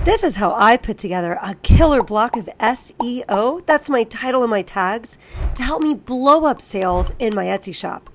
This is how I put together a killer block of SEO, that's my title and my tags, to help me blow up sales in my Etsy shop.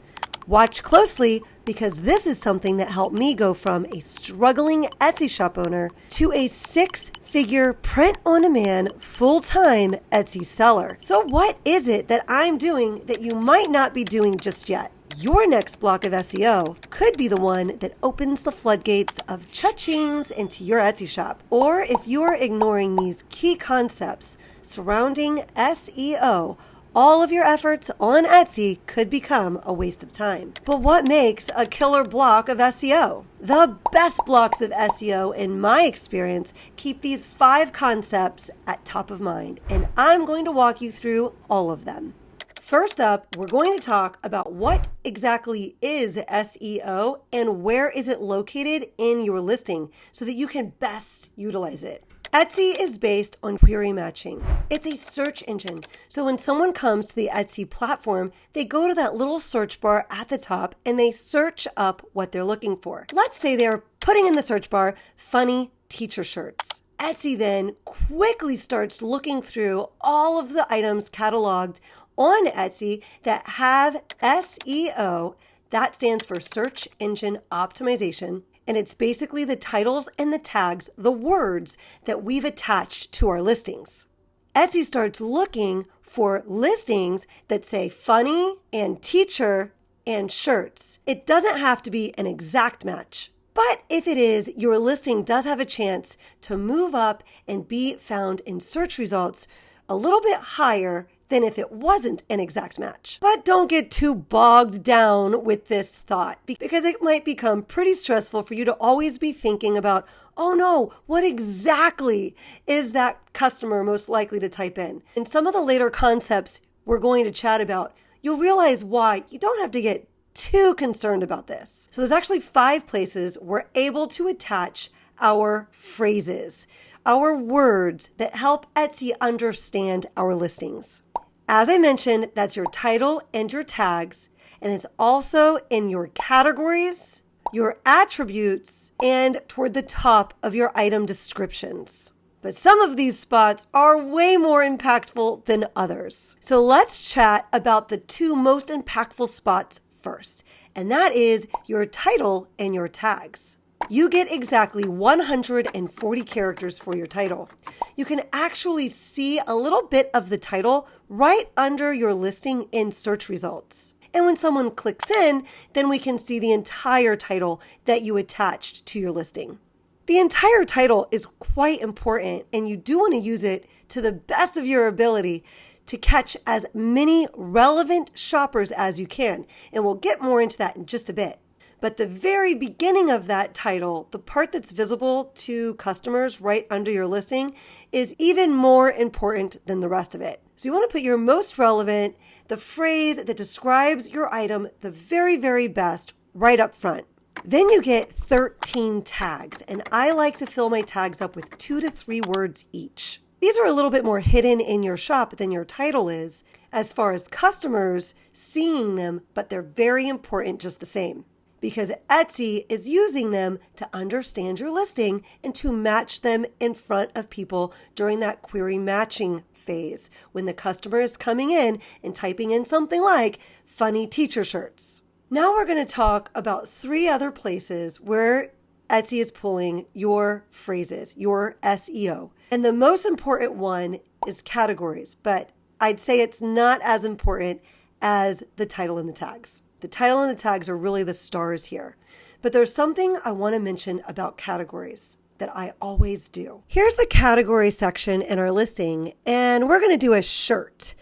Watch closely because this is something that helped me go from a struggling Etsy shop owner to a 6-figure print-on-demand full-time Etsy seller. So what is it that I'm doing that you might not be doing just yet? Your next block of SEO could be the one that opens the floodgates of cha-chings into your Etsy shop. Or if you're ignoring these key concepts surrounding SEO, all of your efforts on Etsy could become a waste of time. But what makes a killer block of SEO? The best blocks of SEO, in my experience, keep these 5 concepts at top of mind, and I'm going to walk you through all of them. First up, we're going to talk about what exactly is SEO and where is it located in your listing so that you can best utilize it. Etsy is based on query matching. It's a search engine. So when someone comes to the Etsy platform, they go to that little search bar at the top and they search up what they're looking for. Let's say they're putting in the search bar, funny teacher shirts. Etsy then quickly starts looking through all of the items cataloged on Etsy that have SEO. That stands for search engine optimization. And it's basically the titles and the tags, the words that we've attached to our listings. Etsy starts looking for listings that say funny and teacher and shirts. It doesn't have to be an exact match. But if it is, your listing does have a chance to move up and be found in search results a little bit higher than if it wasn't an exact match. But don't get too bogged down with this thought because it might become pretty stressful for you to always be thinking about, oh no, what exactly is that customer most likely to type in? In some of the later concepts we're going to chat about, you'll realize why you don't have to get too concerned about this. So there's actually 5 places we're able to attach our phrases, our words that help Etsy understand our listings. As I mentioned, that's your title and your tags, and it's also in your categories, your attributes, and toward the top of your item descriptions. But some of these spots are way more impactful than others. So let's chat about the 2 most impactful spots first, and that is your title and your tags. You get exactly 140 characters for your title. You can actually see a little bit of the title right under your listing in search results. And when someone clicks in, then we can see the entire title that you attached to your listing. The entire title is quite important, and you do want to use it to the best of your ability to catch as many relevant shoppers as you can. And we'll get more into that in just a bit. But the very beginning of that title, the part that's visible to customers right under your listing, is even more important than the rest of it. So you want to put your most relevant, the phrase that describes your item the very, very best right up front. Then you get 13 tags, and I like to fill my tags up with 2 to 3 words each. These are a little bit more hidden in your shop than your title is as far as customers seeing them, but they're very important just the same. Because Etsy is using them to understand your listing and to match them in front of people during that query matching phase when the customer is coming in and typing in something like funny teacher shirts. Now we're going to talk about 3 other places where Etsy is pulling your phrases, your SEO. And the most important one is categories, but I'd say it's not as important as the title and the tags. The title and the tags are really the stars here. But there's something I want to mention about categories that I always do. Here's the category section in our listing, and we're going to do a shirt.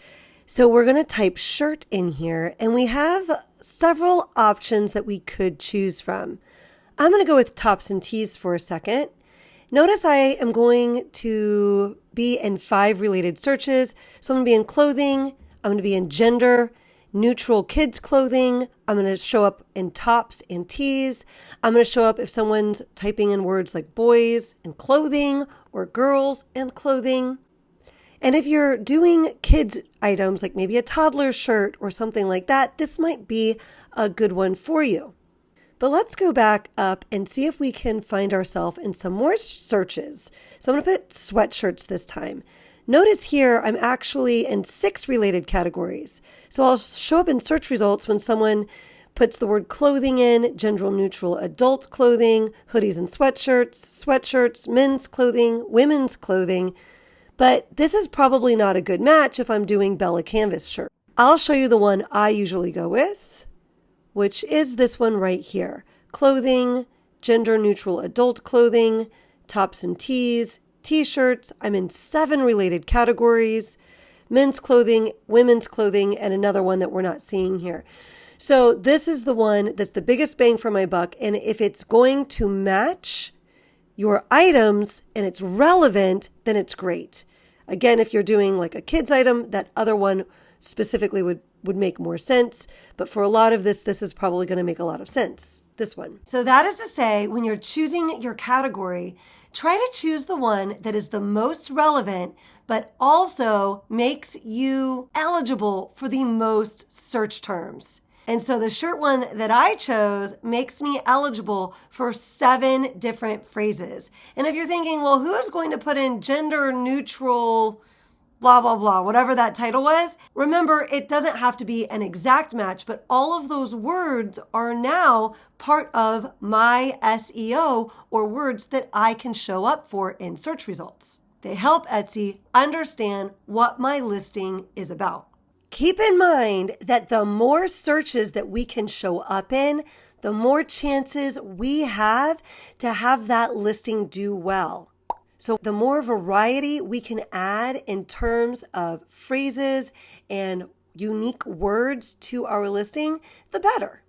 So we're going to type shirt in here, and we have several options that we could choose from. I'm going to go with tops and tees for a second. Notice I am going to be in 5 related searches. So I'm going to be in clothing, I'm going to be in gender, neutral kids clothing. I'm going to show up in tops and tees. I'm going to show up if someone's typing in words like boys and clothing or girls and clothing. And if you're doing kids items like maybe a toddler shirt or something like that, this might be a good one for you. But let's go back up and see if we can find ourselves in some more searches. So I'm going to put sweatshirts this time. Notice here I'm actually in 6 related categories. So I'll show up in search results when someone puts the word clothing in, gender neutral adult clothing, hoodies and sweatshirts, men's clothing, women's clothing. But this is probably not a good match if I'm doing Bella Canvas shirt. I'll show you the one I usually go with, which is this one right here. Clothing, gender neutral adult clothing, tops and tees, t-shirts. I'm in 7 related categories, men's clothing, women's clothing, and another one that we're not seeing here. So this is the one that's the biggest bang for my buck. And if it's going to match your items and it's relevant, then it's great. Again, if you're doing like a kid's item, that other one specifically would make more sense. But for a lot of this is probably going to make a lot of sense, this one. So that is to say, when you're choosing your category, try to choose the one that is the most relevant, but also makes you eligible for the most search terms. And so the shirt one that I chose makes me eligible for 7 different phrases. And if you're thinking, well, who's going to put in gender neutral, blah, blah, blah, whatever that title was, remember, it doesn't have to be an exact match, but all of those words are now part of my SEO, or words that I can show up for in search results. They help Etsy understand what my listing is about. Keep in mind that the more searches that we can show up in, the more chances we have to have that listing do well. So the more variety we can add in terms of phrases and unique words to our listing, the better.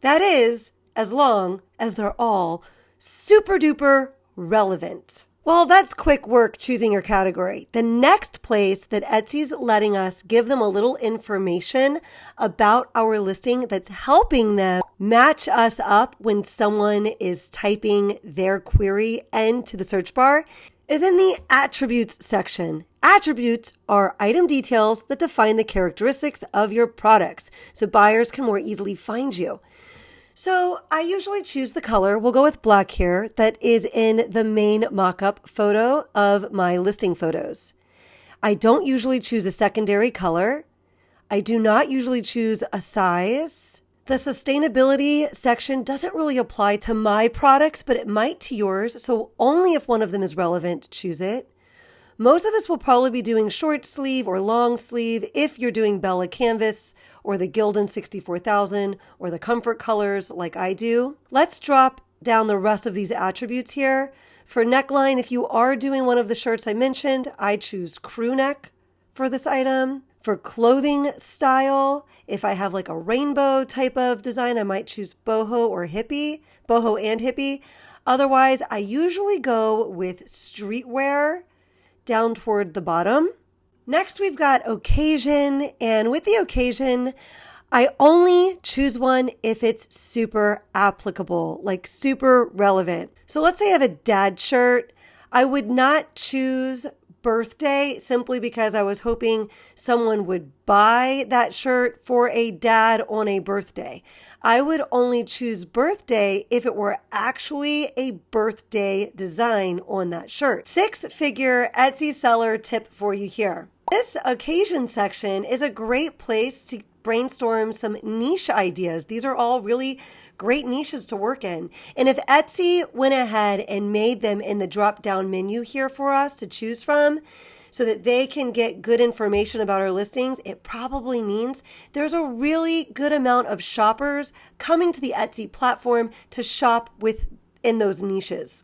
That is, as long as they're all super duper relevant. Well, that's quick work choosing your category. The next place that Etsy's letting us give them a little information about our listing that's helping them match us up when someone is typing their query into the search bar is in the attributes section. Attributes are item details that define the characteristics of your products so buyers can more easily find you. So I usually choose the color, we'll go with black here, that is in the main mock-up photo of my listing photos. I don't usually choose a secondary color. I do not usually choose a size. The sustainability section doesn't really apply to my products, but it might to yours. So only if one of them is relevant, choose it. Most of us will probably be doing short sleeve or long sleeve if you're doing Bella Canvas or the Gildan 64,000 or the comfort colors like I do. Let's drop down the rest of these attributes here. For neckline, if you are doing one of the shirts I mentioned, I choose crew neck for this item. For clothing style, if I have like a rainbow type of design, I might choose boho or hippie, boho and hippie. Otherwise, I usually go with streetwear down toward the bottom. Next, we've got occasion. And with the occasion, I only choose one if it's super applicable, like super relevant. So let's say I have a dad shirt. I would not choose birthday simply because I was hoping someone would buy that shirt for a dad on a birthday. I would only choose birthday if it were actually a birthday design on that shirt. 6-figure Etsy seller tip for you here. This occasion section is a great place to brainstorm some niche ideas. These are all really great niches to work in. And if Etsy went ahead and made them in the drop-down menu here for us to choose from, so that they can get good information about our listings, it probably means there's a really good amount of shoppers coming to the Etsy platform to shop within those niches.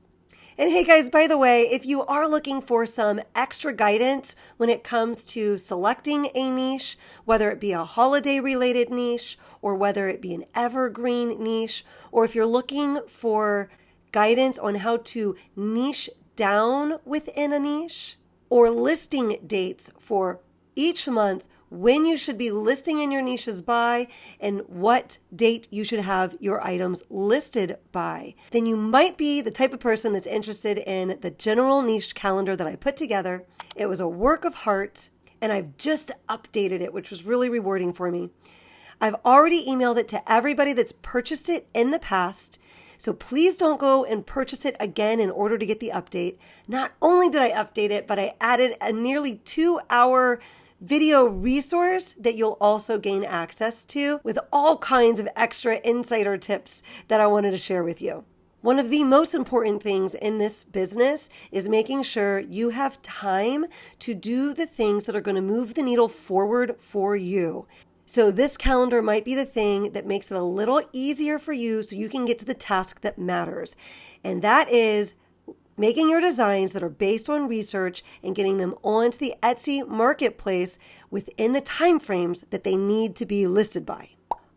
And hey guys, by the way, if you are looking for some extra guidance when it comes to selecting a niche, whether it be a holiday related niche or whether it be an evergreen niche, or if you're looking for guidance on how to niche down within a niche, or listing dates for each month, when you should be listing in your niches by, and what date you should have your items listed by, then you might be the type of person that's interested in the general niche calendar that I put together. It was a work of heart, and I've just updated it, which was really rewarding for me. I've already emailed it to everybody that's purchased it in the past. So please don't go and purchase it again in order to get the update. Not only did I update it, but I added a nearly 2-hour video resource that you'll also gain access to with all kinds of extra insider tips that I wanted to share with you. One of the most important things in this business is making sure you have time to do the things that are going to move the needle forward for you. So this calendar might be the thing that makes it a little easier for you so you can get to the task that matters. And that is making your designs that are based on research and getting them onto the Etsy marketplace within the timeframes that they need to be listed by.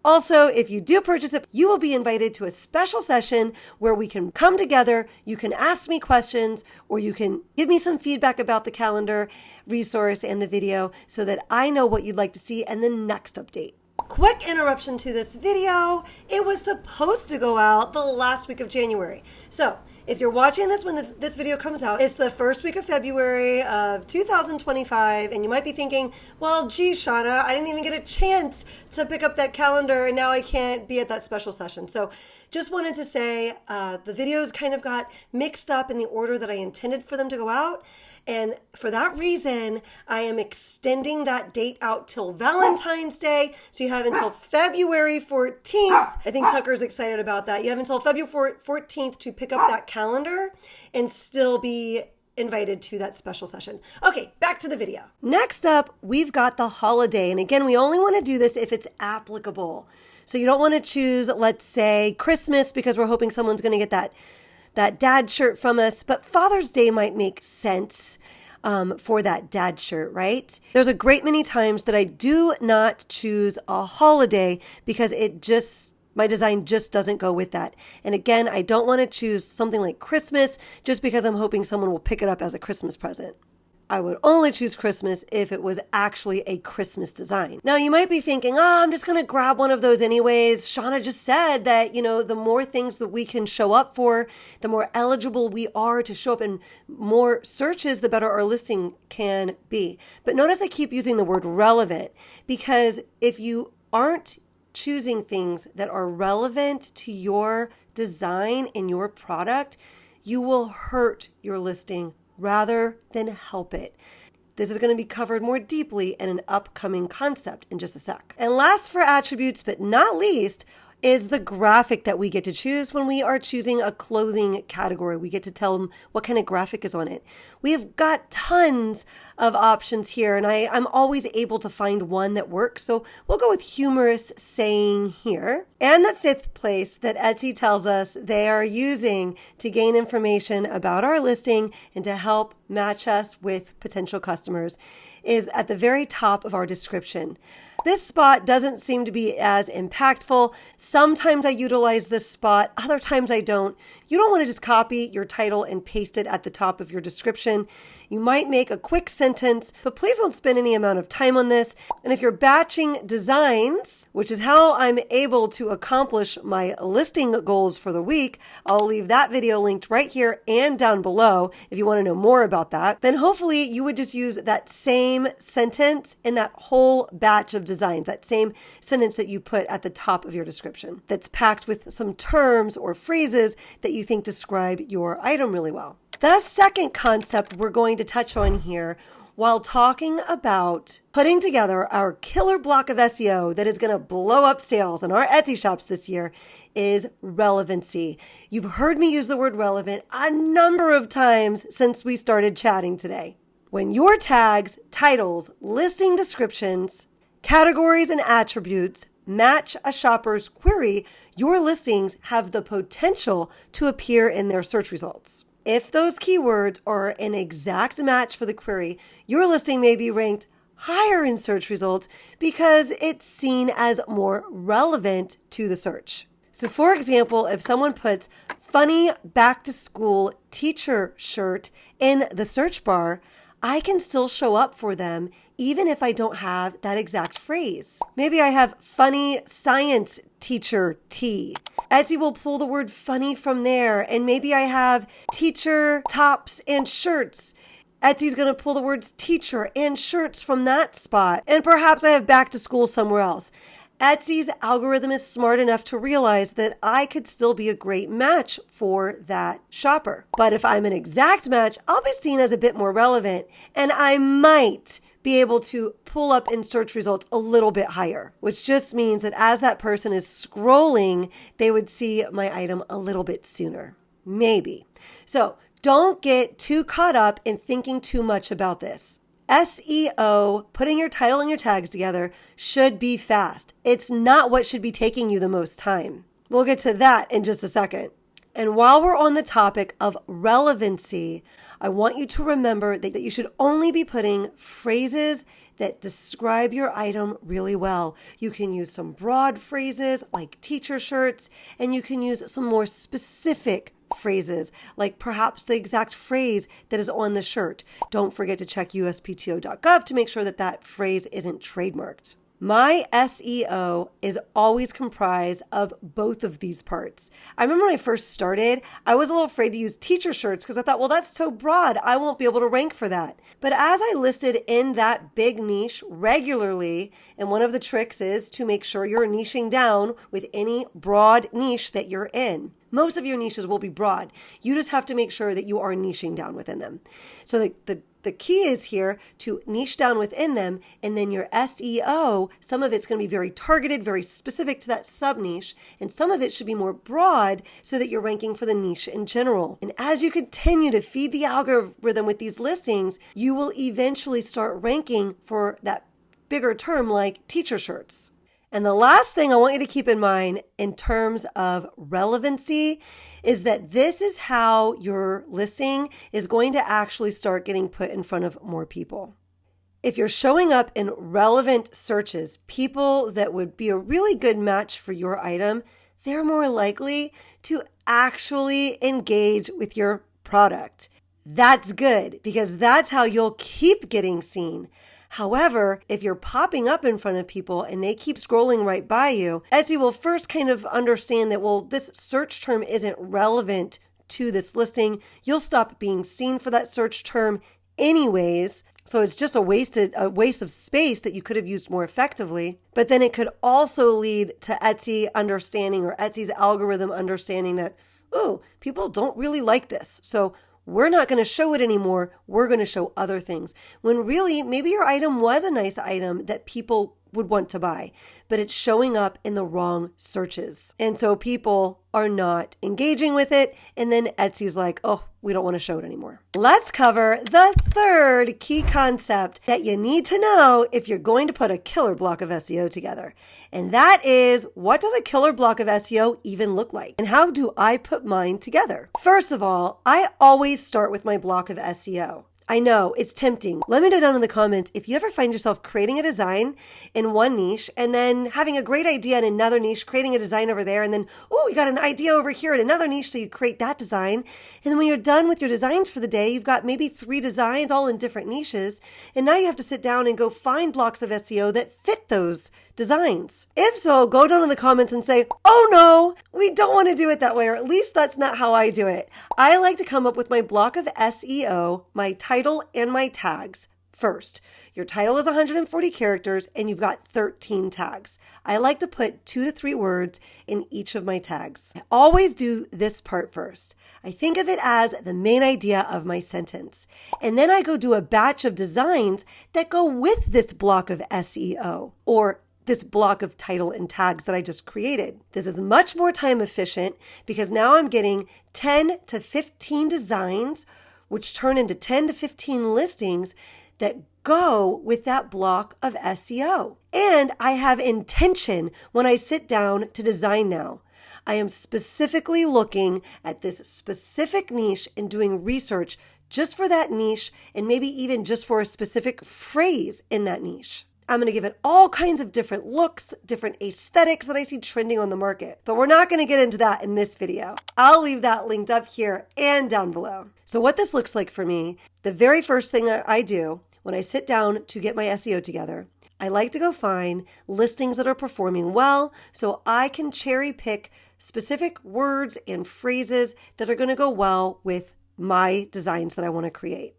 Also, if you do purchase it, you will be invited to a special session where we can come together, you can ask me questions, or you can give me some feedback about the calendar resource and the video so that I know what you'd like to see in the next update. Quick interruption to this video. It was supposed to go out the last week of January. So if you're watching this when this video comes out, it's the first week of February of 2025, and you might be thinking, well, gee, Shauna, I didn't even get a chance to pick up that calendar, and now I can't be at that special session. So just wanted to say the videos kind of got mixed up in the order that I intended for them to go out. And for that reason, I am extending that date out till Valentine's Day. So you have until February 14th. I think Tucker's excited about that. You have until February 14th to pick up that calendar and still be invited to that special session. Okay, back to the video. Next up, we've got the holiday. And again, we only want to do this if it's applicable. So you don't want to choose, let's say, Christmas because we're hoping someone's going to get that dad shirt from us, but Father's Day might make sense for that dad shirt, right? There's a great many times that I do not choose a holiday because my design just doesn't go with that. And again, I don't want to choose something like Christmas just because I'm hoping someone will pick it up as a Christmas present. I would only choose Christmas if it was actually a Christmas design. Now, you might be thinking, I'm just going to grab one of those anyways. Shauna just said that, the more things that we can show up for, the more eligible we are to show up in more searches, the better our listing can be. But notice I keep using the word relevant because if you aren't choosing things that are relevant to your design and your product, you will hurt your listing rather than help it. This is going to be covered more deeply in an upcoming concept in just a sec. And last for attributes, but not least, is the graphic that we get to choose when we are choosing a clothing category. We get to tell them what kind of graphic is on it. We've got tons of options here, and I'm always able to find one that works. So we'll go with humorous saying here. And the fifth place that Etsy tells us they are using to gain information about our listing and to help match us with potential customers is at the very top of our description. This spot doesn't seem to be as impactful. Sometimes I utilize this spot, other times I don't. You don't want to just copy your title and paste it at the top of your description. You might make a quick sentence, but please don't spend any amount of time on this. And if you're batching designs, which is how I'm able to accomplish my listing goals for the week, I'll leave that video linked right here and down below if you want to know more about that. Then hopefully you would just use that same sentence in that whole batch of designs, that same sentence that you put at the top of your description that's packed with some terms or phrases that you think describe your item really well. The second concept we're going to touch on here while talking about putting together our killer block of SEO that is going to blow up sales in our Etsy shops this year is relevancy. You've heard me use the word relevant a number of times since we started chatting today. When your tags, titles, listing descriptions, categories, and attributes match a shopper's query, your listings have the potential to appear in their search results. If those keywords are an exact match for the query, your listing may be ranked higher in search results because it's seen as more relevant to the search. So for example, if someone puts funny back to school teacher shirt in the search bar, I can still show up for them even if I don't have that exact phrase. Maybe I have funny science teacher tee. Etsy will pull the word funny from there. And maybe I have teacher tops and shirts. Etsy's going to pull the words teacher and shirts from that spot. And perhaps I have back to school somewhere else. Etsy's algorithm is smart enough to realize that I could still be a great match for that shopper. But if I'm an exact match, I'll be seen as a bit more relevant, and I might be able to pull up in search results a little bit higher, which just means that as that person is scrolling, they would see my item a little bit sooner. Maybe. So don't get too caught up in thinking too much about this. SEO, putting your title and your tags together, should be fast. It's not what should be taking you the most time. We'll get to that in just a second. And while we're on the topic of relevancy, I want you to remember that you should only be putting phrases that describe your item really well. You can use some broad phrases like teacher shirts, and you can use some more specific phrases, like perhaps the exact phrase that is on the shirt. Don't forget to check uspto.gov to make sure that that phrase isn't trademarked. My SEO is always comprised of both of these parts. I remember when I first started, I was a little afraid to use teacher shirts because I thought, well, that's so broad. I won't be able to rank for that. But as I listed in that big niche regularly, and one of the tricks is to make sure you're niching down with any broad niche that you're in. Most of your niches will be broad. You just have to make sure that you are niching down within them. So the key is here to niche down within them, and then your SEO, some of it's going to be very targeted, very specific to that sub niche, and some of it should be more broad so that you're ranking for the niche in general. And as you continue to feed the algorithm with these listings, you will eventually start ranking for that bigger term like teacher shirts. And the last thing I want you to keep in mind in terms of relevancy is that this is how your listing is going to actually start getting put in front of more people. If you're showing up in relevant searches, people that would be a really good match for your item, they're more likely to actually engage with your product. That's good because that's how you'll keep getting seen. However, if you're popping up in front of people and they keep scrolling right by you, Etsy will first kind of understand that, well, this search term isn't relevant to this listing. You'll stop being seen for that search term anyways. So it's just a waste of space that you could have used more effectively. But then it could also lead to Etsy understanding, or Etsy's algorithm understanding that, oh, people don't really like this. So we're not going to show it anymore. We're going to show other things. When really, maybe your item was a nice item that people would want to buy, but it's showing up in the wrong searches. And so people are not engaging with it. And then Etsy's like, oh, we don't want to show it anymore. Let's cover the third key concept that you need to know if you're going to put a killer block of SEO together. And that is, what does a killer block of SEO even look like? And how do I put mine together? First of all, I always start with my block of SEO. I know, it's tempting. Let me know down in the comments if you ever find yourself creating a design in one niche and then having a great idea in another niche, creating a design over there, and then, oh, you got an idea over here in another niche, so you create that design. And then when you're done with your designs for the day, you've got maybe 3 designs all in different niches, and now you have to sit down and go find blocks of SEO that fit those designs. If so, go down in the comments and say, oh no, we don't want to do it that way, or at least that's not how I do it. I like to come up with my block of SEO, my title, and my tags first. Your title is 140 characters and you've got 13 tags. I like to put 2 to 3 words in each of my tags. I always do this part first. I think of it as the main idea of my sentence. And then I go do a batch of designs that go with this block of SEO, or this block of title and tags that I just created. This is much more time efficient because now I'm getting 10 to 15 designs, which turn into 10 to 15 listings that go with that block of SEO. And I have intention when I sit down to design now. I am specifically looking at this specific niche and doing research just for that niche, and maybe even just for a specific phrase in that niche. I'm going to give it all kinds of different looks, different aesthetics that I see trending on the market. But we're not going to get into that in this video. I'll leave that linked up here and down below. So what this looks like for me, the very first thing that I do when I sit down to get my SEO together, I like to go find listings that are performing well so I can cherry pick specific words and phrases that are going to go well with my designs that I want to create.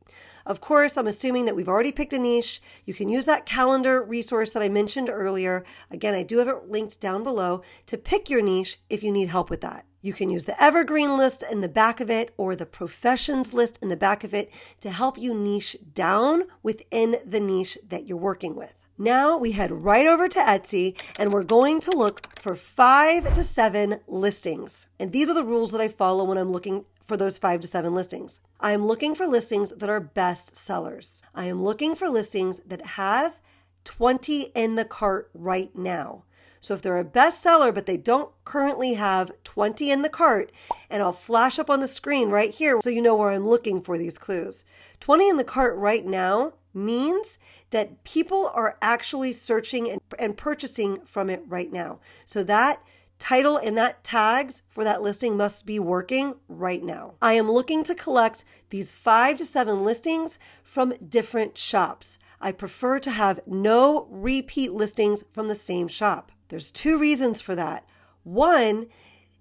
Of course, I'm assuming that we've already picked a niche. You can use that calendar resource that I mentioned earlier. Again, I do have it linked down below to pick your niche if you need help with that. You can use the evergreen list in the back of it or the professions list in the back of it to help you niche down within the niche that you're working with. Now we head right over to Etsy and we're going to look for 5 to 7 listings. And these are the rules that I follow when I'm looking for those 5 to 7 listings. I am looking for listings that are best sellers. I am looking for listings that have 20 in the cart right now. So if they're a bestseller, but they don't currently have 20 in the cart, and I'll flash up on the screen right here so you know where I'm looking for these clues. 20 in the cart right now means that people are actually searching and purchasing from it right now. So that title and that tags for that listing must be working right now. I am looking to collect these 5 to 7 listings from different shops. I prefer to have no repeat listings from the same shop. There's 2 reasons for that. One,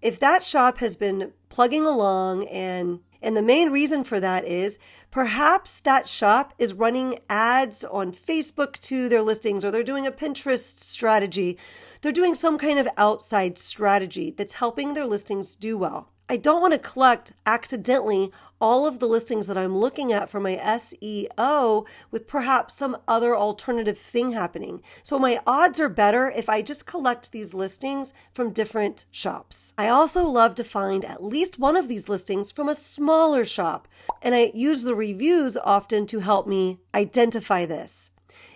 if that shop has been plugging along and the main reason for that is perhaps that shop is running ads on Facebook to their listings, or they're doing a Pinterest strategy. They're doing some kind of outside strategy that's helping their listings do well. I don't want to collect accidentally all of the listings that I'm looking at for my SEO with perhaps some other alternative thing happening. So my odds are better if I just collect these listings from different shops. I also love to find at least one of these listings from a smaller shop, and I use the reviews often to help me identify this.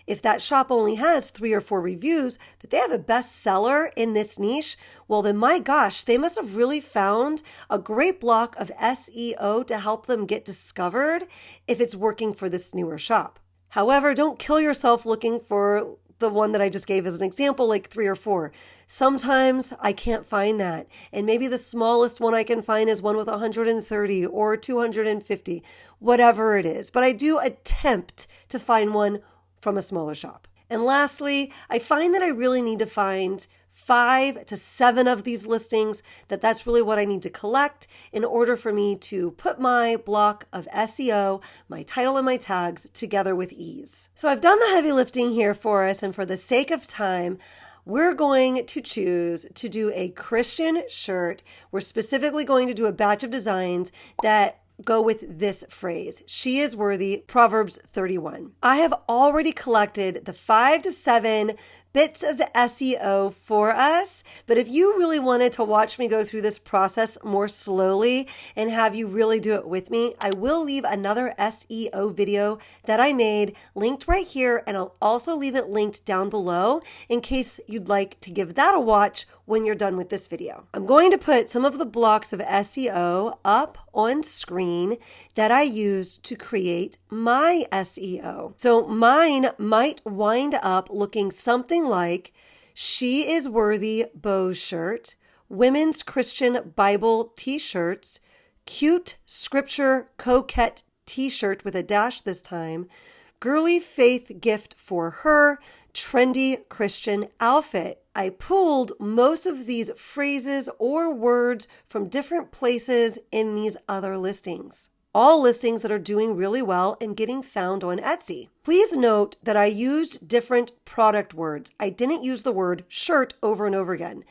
If that shop only has 3 or 4 reviews, but they have a bestseller in this niche, well then my gosh, they must have really found a great block of SEO to help them get discovered if it's working for this newer shop. However, don't kill yourself looking for the one that I just gave as an example, like 3 or 4. Sometimes I can't find that. And maybe the smallest one I can find is one with 130 or 250, whatever it is. But I do attempt to find one from a smaller shop. And lastly, I find that I really need to find 5 to 7 of these listings, that's really what I need to collect in order for me to put my block of SEO, my title and my tags together with ease. So I've done the heavy lifting here for us, and for the sake of time, we're going to choose to do a Christian shirt. We're specifically going to do a batch of designs that go with this phrase, she is worthy, Proverbs 31. I have already collected the 5 to 7 bits of SEO for us, but if you really wanted to watch me go through this process more slowly and have you really do it with me, I will leave another SEO video that I made linked right here, and I'll also leave it linked down below in case you'd like to give that a watch when you're done with this video. I'm going to put some of the blocks of SEO up on screen that I used to create my SEO. So mine might wind up looking something like She is Worthy bow shirt, Women's Christian Bible t-shirts, Cute Scripture Coquette t-shirt with a dash this time, Girly Faith Gift for Her, Trendy Christian Outfit. I pulled most of these phrases or words from different places in these other listings. All listings that are doing really well and getting found on Etsy. Please note that I used different product words. I didn't use the word shirt over and over again.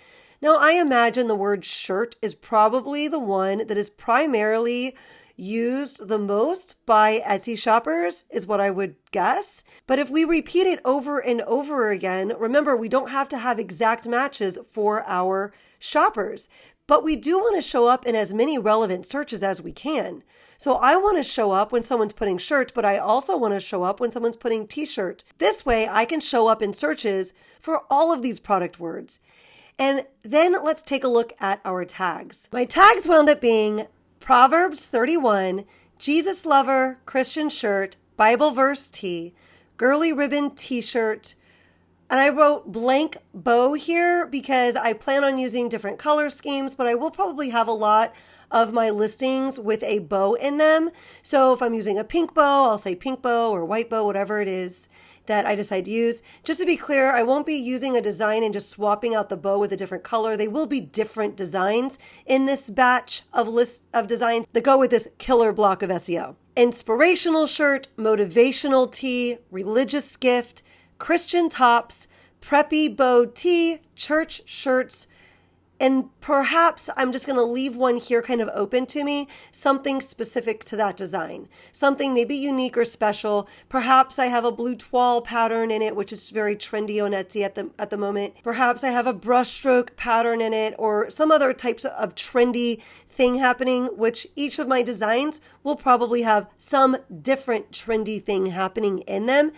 Now, I imagine the word shirt is probably the one that is primarily used the most by Etsy shoppers, is what I would guess. But if we repeat it over and over again, remember, we don't have to have exact matches for our shoppers, but we do want to show up in as many relevant searches as we can. So I want to show up when someone's putting shirt, but I also want to show up when someone's putting t-shirt. This way I can show up in searches for all of these product words. And then let's take a look at our tags. My tags wound up being Proverbs 31, Jesus Lover, Christian shirt, Bible verse tee, girly ribbon t-shirt, and I wrote blank bow here because I plan on using different color schemes, but I will probably have a lot of my listings with a bow in them. So if I'm using a pink bow, I'll say pink bow or white bow, whatever it is that I decide to use. Just to be clear, I won't be using a design and just swapping out the bow with a different color. They will be different designs in this batch of designs that go with this killer block of SEO. inspirational shirt, motivational tee, religious gift, Christian tops, preppy bow tee, church shirts, and perhaps I'm just going to leave one here kind of open to me, something specific to that design, something maybe unique or special. Perhaps I have a blue toile pattern in it, which is very trendy on Etsy at the moment. Perhaps I have a brushstroke pattern in it or some other types of trendy thing happening, which each of my designs will probably have some different trendy thing happening in them.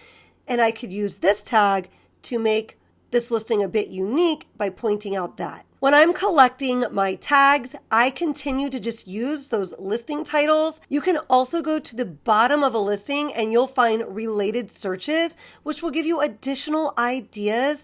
And I could use this tag to make this listing a bit unique by pointing out that. When I'm collecting my tags, I continue to just use those listing titles. You can also go to the bottom of a listing and you'll find related searches, which will give you additional ideas.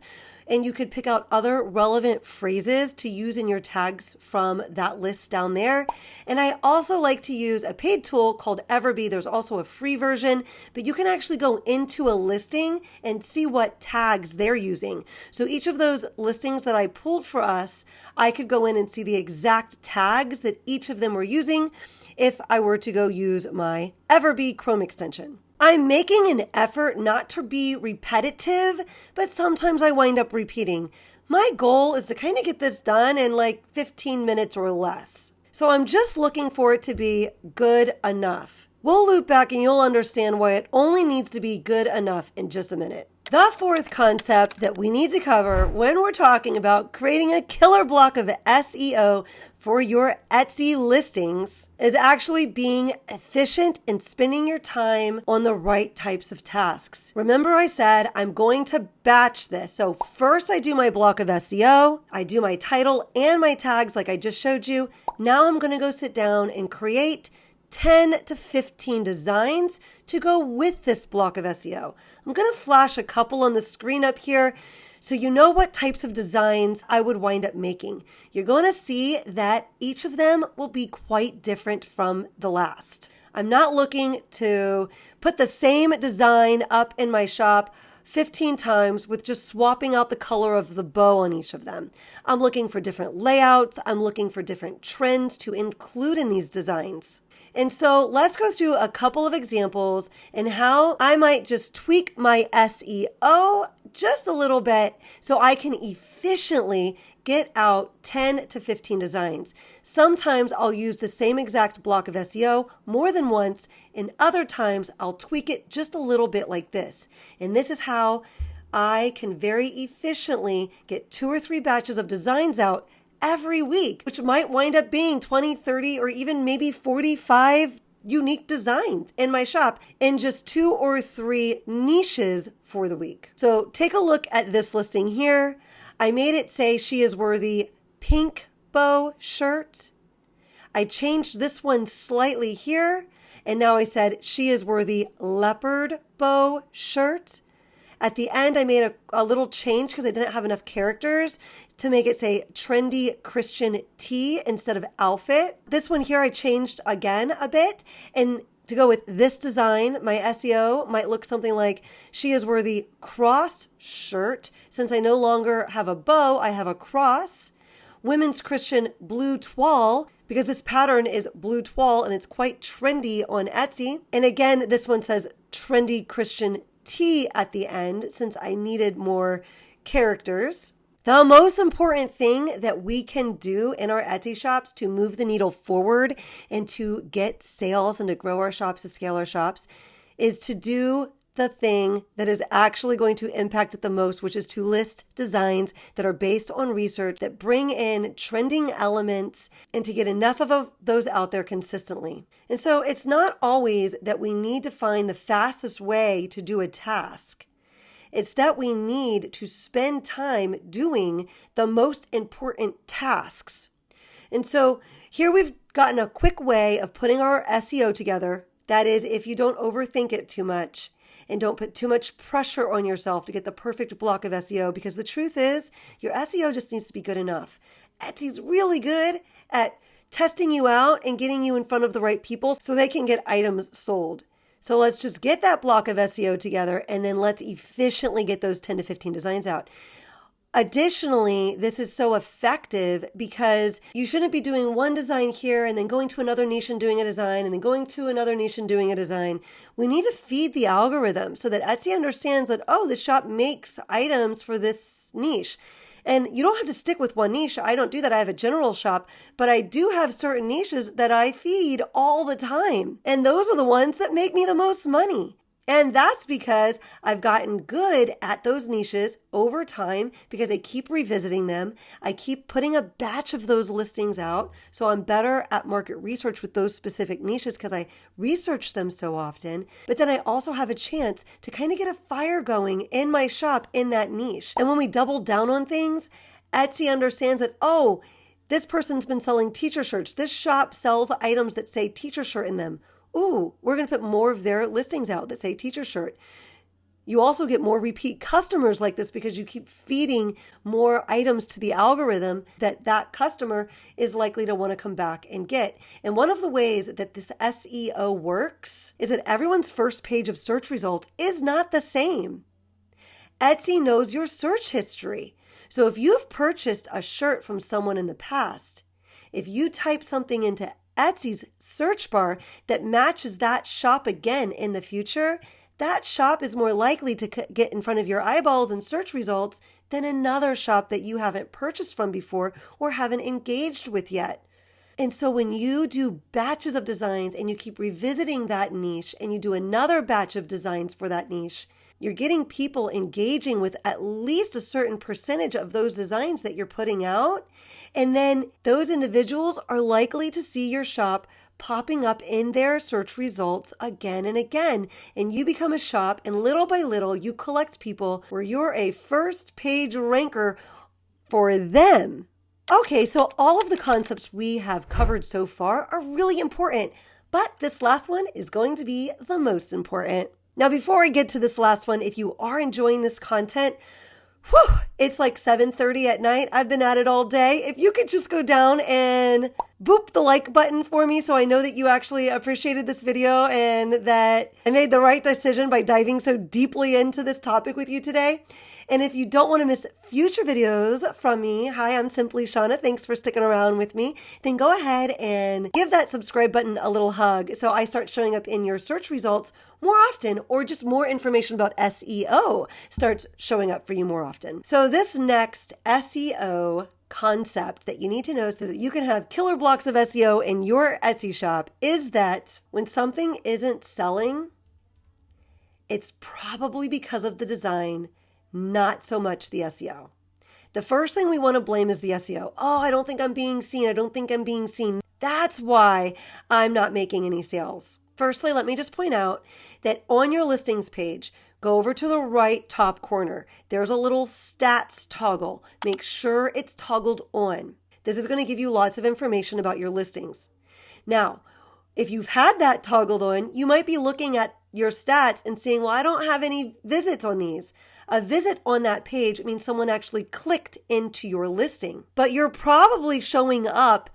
And you could pick out other relevant phrases to use in your tags from that list down there. And I also like to use a paid tool called Everbee. There's also a free version, but you can actually go into a listing and see what tags they're using. So each of those listings that I pulled for us, I could go in and see the exact tags that each of them were using if I were to go use my Everbee Chrome extension. I'm making an effort not to be repetitive, but sometimes I wind up repeating. My goal is to kind of get this done in like 15 minutes or less. So I'm just looking for it to be good enough. We'll loop back and you'll understand why it only needs to be good enough in just a minute. The fourth concept that we need to cover when we're talking about creating a killer block of SEO for your Etsy listings is actually being efficient and spending your time on the right types of tasks. Remember I said I'm going to batch this. So first I do my block of SEO, I do my title and my tags like I just showed you. Now I'm going to go sit down and create 10 to 15 designs to go with this block of SEO. I'm going to flash a couple on the screen up here so you know what types of designs I would wind up making. You're going to see that each of them will be quite different from the last. I'm not looking to put the same design up in my shop 15 times with just swapping out the color of the bow on each of them. I'm looking for different layouts. I'm looking for different trends to include in these designs. And so let's go through a couple of examples and how I might just tweak my SEO just a little bit so I can efficiently get out 10 to 15 designs. Sometimes I'll use the same exact block of SEO more than once, and other times I'll tweak it just a little bit like this. And this is how I can very efficiently get 2 or 3 batches of designs out every week, which might wind up being 20, 30, or even maybe 45 unique designs in my shop in just 2 or 3 niches for the week. So take a look at this listing here. I made it say she is worthy pink bow shirt. I changed this one slightly here, and now I said she is worthy leopard bow shirt. At the end, I made a little change because I didn't have enough characters to make it say trendy Christian tee instead of outfit. This one here I changed again a bit, and to go with this design, my SEO might look something like she is worthy cross shirt. Since I no longer have a bow, I have a cross. Women's Christian blue toile, because this pattern is blue toile and it's quite trendy on Etsy. And again, this one says trendy Christian T at the end since I needed more characters. The most important thing that we can do in our Etsy shops to move the needle forward and to get sales and to grow our shops, to scale our shops, is to do the thing that is actually going to impact it the most, which is to list designs that are based on research, that bring in trending elements, and to get enough of those out there consistently. And so it's not always that we need to find the fastest way to do a task. It's that we need to spend time doing the most important tasks. And so here we've gotten a quick way of putting our SEO together. That is, if you don't overthink it too much, and don't put too much pressure on yourself to get the perfect block of SEO, because the truth is your SEO just needs to be good enough. Etsy's really good at testing you out and getting you in front of the right people so they can get items sold. So let's just get that block of SEO together and then let's efficiently get those 10 to 15 designs out. Additionally, this is so effective because you shouldn't be doing one design here and then going to another niche and doing a design and then going to another niche and doing a design. We need to feed the algorithm so that Etsy understands that, oh, this shop makes items for this niche. And you don't have to stick with one niche. I don't do that. I have a general shop, but I do have certain niches that I feed all the time. And those are the ones that make me the most money. And that's because I've gotten good at those niches over time because I keep revisiting them. I keep putting a batch of those listings out. So I'm better at market research with those specific niches because I research them so often. But then I also have a chance to kind of get a fire going in my shop in that niche. And when we double down on things, Etsy understands that, oh, this person's been selling teacher shirts. This shop sells items that say teacher shirt in them. Ooh, we're going to put more of their listings out that say teacher shirt. You also get more repeat customers like this because you keep feeding more items to the algorithm that customer is likely to want to come back and get. And one of the ways that this SEO works is that everyone's first page of search results is not the same. Etsy knows your search history. So if you've purchased a shirt from someone in the past, if you type something into Etsy's search bar that matches that shop again in the future, that shop is more likely to get in front of your eyeballs and search results than another shop that you haven't purchased from before or haven't engaged with yet. And so when you do batches of designs and you keep revisiting that niche and you do another batch of designs for that niche, you're getting people engaging with at least a certain percentage of those designs that you're putting out. And then those individuals are likely to see your shop popping up in their search results again and again. And you become a shop, and little by little, you collect people where you're a first page ranker for them. Okay, so all of the concepts we have covered so far are really important, but this last one is going to be the most important. Now, before I get to this last one, if you are enjoying this content, it's like 7:30 at night. I've been at it all day. If you could just go down and boop the like button for me so I know that you actually appreciated this video and that I made the right decision by diving so deeply into this topic with you today. And if you don't want to miss future videos from me, hi, I'm Simply Shauna. Thanks for sticking around with me. Then go ahead and give that subscribe button a little hug so I start showing up in your search results more often, or just more information about SEO starts showing up for you more often. So this next SEO concept that you need to know so that you can have killer blocks of SEO in your Etsy shop is that when something isn't selling, it's probably because of the design, not so much the SEO. The first thing we want to blame is the SEO. Oh, I don't think I'm being seen. I don't think I'm being seen. That's why I'm not making any sales. Firstly, let me just point out that on your listings page, go over to the right top corner. There's a little stats toggle. Make sure it's toggled on. This is going to give you lots of information about your listings. Now, if you've had that toggled on, you might be looking at your stats and saying, well, I don't have any visits on these. A visit on that page means someone actually clicked into your listing, but you're probably showing up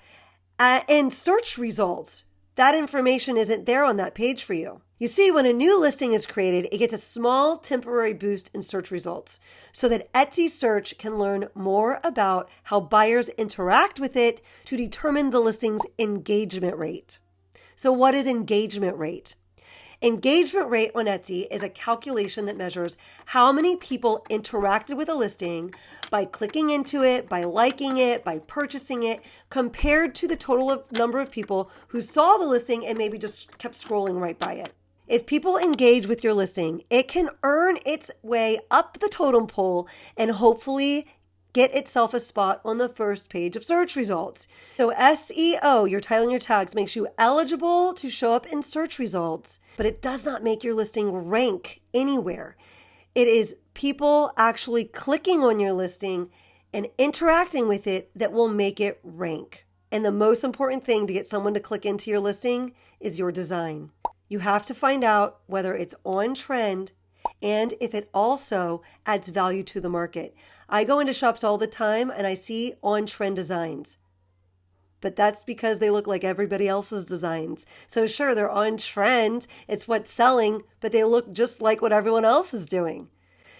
in search results. That information isn't there on that page for you. You see, when a new listing is created, it gets a small temporary boost in search results so that Etsy search can learn more about how buyers interact with it to determine the listing's engagement rate. So what is engagement rate? Engagement rate on Etsy is a calculation that measures how many people interacted with a listing by clicking into it, by liking it, by purchasing it, compared to the total number of people who saw the listing and maybe just kept scrolling right by it. If people engage with your listing, it can earn its way up the totem pole and hopefully get itself a spot on the first page of search results. So SEO, your title and your tags, makes you eligible to show up in search results, but it does not make your listing rank anywhere. It is people actually clicking on your listing and interacting with it that will make it rank. And the most important thing to get someone to click into your listing is your design. You have to find out whether it's on trend and if it also adds value to the market. I go into shops all the time and I see on-trend designs. But that's because they look like everybody else's designs. So sure, they're on trend, it's what's selling, but they look just like what everyone else is doing.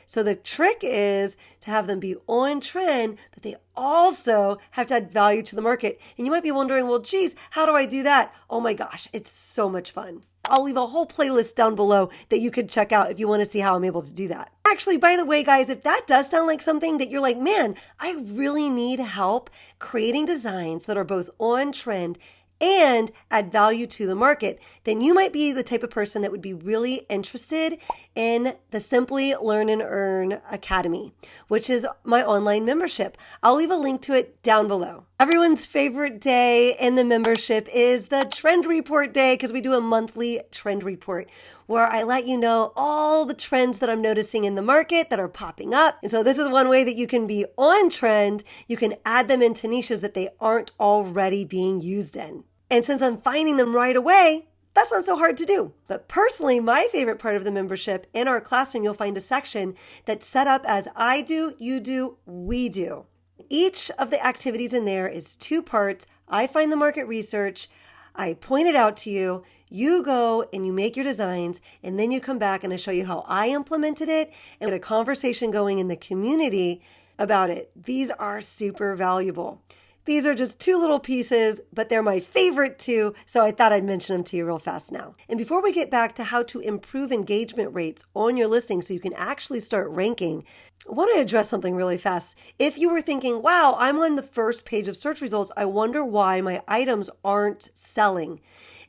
So the trick is to have them be on trend, but they also have to add value to the market. And you might be wondering, well, geez, how do I do that? Oh my gosh, it's so much fun. I'll leave a whole playlist down below that you could check out if you want to see how I'm able to do that. Actually, by the way, guys, if that does sound like something that you're like, man, I really need help creating designs that are both on trend and add value to the market, then you might be the type of person that would be really interested in the Simply Learn and Earn Academy, which is my online membership. I'll leave a link to it down below. Everyone's favorite day in the membership is the trend report day, because we do a monthly trend report where I let you know all the trends that I'm noticing in the market that are popping up. And so this is one way that you can be on trend. You can add them into niches that they aren't already being used in. And since I'm finding them right away, that's not so hard to do. But personally, my favorite part of the membership, in our classroom, you'll find a section that's set up as I do, you do, we do. Each of the activities in there is 2 parts. I find the market research, I point it out to you, you go and you make your designs, and then you come back and I show you how I implemented it and get a conversation going in the community about it. These are super valuable. These are just 2 little pieces, but they're my favorite too, so I thought I'd mention them to you real fast now. And before we get back to how to improve engagement rates on your listing so you can actually start ranking, I want to address something really fast. If you were thinking, wow, I'm on the first page of search results, I wonder why my items aren't selling.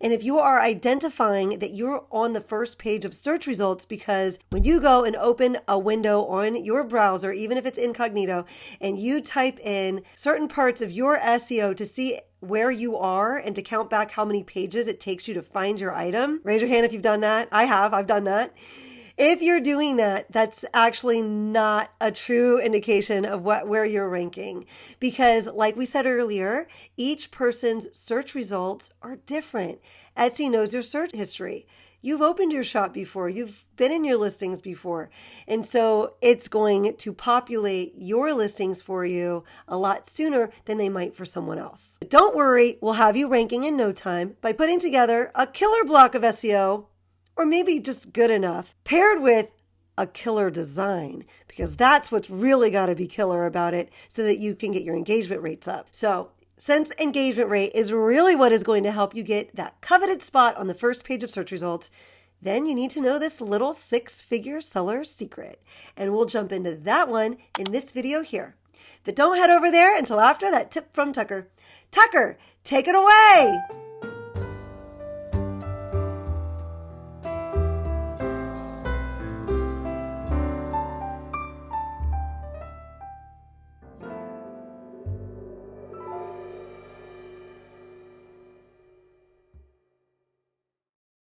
And if you are identifying that you're on the first page of search results because when you go and open a window on your browser, even if it's incognito, and you type in certain parts of your SEO to see where you are and to count back how many pages it takes you to find your item, raise your hand if you've done that. I've done that. If you're doing that, that's actually not a true indication of where you're ranking. Because like we said earlier, each person's search results are different. Etsy knows your search history. You've opened your shop before. You've been in your listings before. And so it's going to populate your listings for you a lot sooner than they might for someone else. But don't worry, we'll have you ranking in no time by putting together a killer block of SEO, or maybe just good enough, paired with a killer design, because that's what's really got to be killer about it so that you can get your engagement rates up. So since engagement rate is really what is going to help you get that coveted spot on the first page of search results, then you need to know this little 6-figure seller secret. And we'll jump into that one in this video here. But don't head over there until after that tip from Tucker. Tucker, take it away.